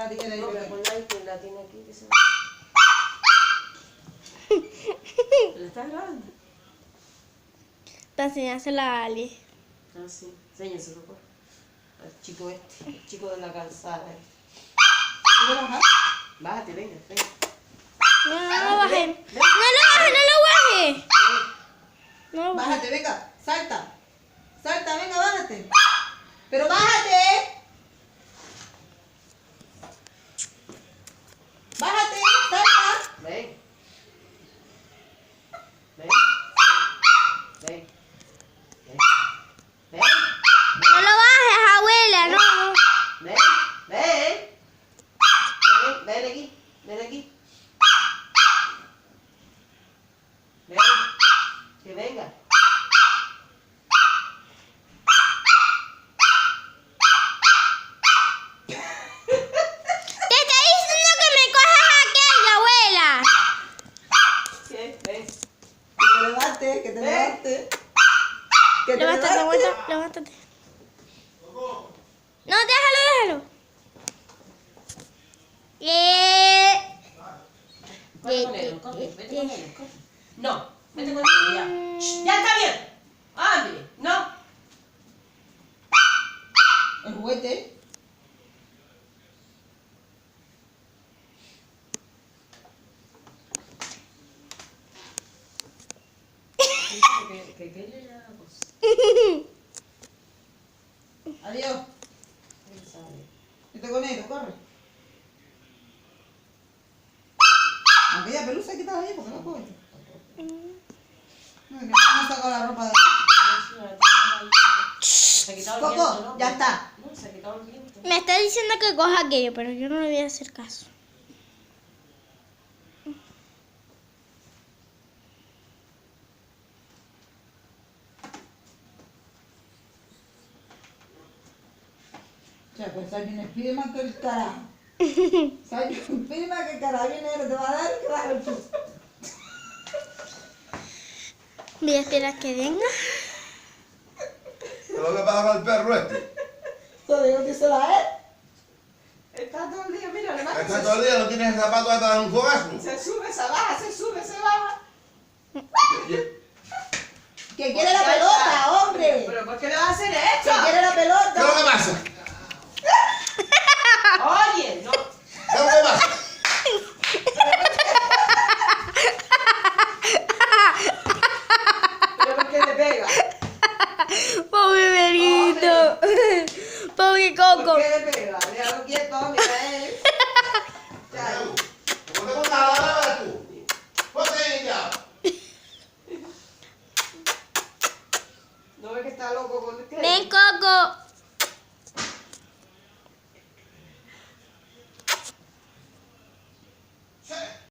la tijera ahí. No, pero pon la izquierda, tiene aquí que se... ¿Le estás grabando? Para enseñársela a Ali. Ah, sí. Enséñaselo, por. Al chico este, el chico de la calzada. ¿Quieres bajar? Bájate, venga, venga. No lo bajes. No lo bajes, no lo bajes. No lo bajes. Bájate, venga, salta. Salta, venga, bájate. Pero bájate. Bájate, salta. Ven. Ven. Ven. Ven. Ven. No lo bajes, abuela, no. Ven. Ven. Ven, ven aquí. Ven aquí. Ven. Que venga. Te estoy diciendo que me cojas aquella, abuela. ¿Qué? Ven. Que te levantes, que te levantes. Que te Levántate, levantes. abuela, levántate. No, déjalo. Vete con él, corre, vete con él, corre. No, vete con él, ya. Shh, ya está bien. Ándale, no. El juguete. Que ella ya pues, Adiós. él sabe. Vete con él, corre. Aquella pelusa que estaba ahí, ¿por qué la coges? No, que no me ha sacado la ropa de ahí. Se ha quitado el viento, Coco, ¿no? ya está. No, se ha quitado el viento. Me está diciendo que coja aquello, pero yo no le voy a hacer caso. O sea, pues hay un Spiderman que el carajo. Hay un Spiderman que el carabinero te va a dar y que vas a ver tú. Voy a esperar que venga. ¿Qué es lo que pasa con el perro este? Eso digo que se la es. Está todo el día, mira, le mata. Está todo el día, no tienes el zapato hasta dar un fogazo. Se sube, se baja, se sube, se baja. Que quiere la pelota, hombre. ¿Pero por qué le vas a hacer Que esto? quiere la ¿Qué es lo que pelota. pasa? Oye, no. ¿Qué es lo que pasa? ¿Pero por qué le pega? Pobre Benito. Pobre Coco. ¿Por qué le pega? Déjalo quieto, mira él. Ya. ¿Cómo te pones a lavar tú? Ponte ahí ya. ¿No ves que está loco con el Ven, Coco.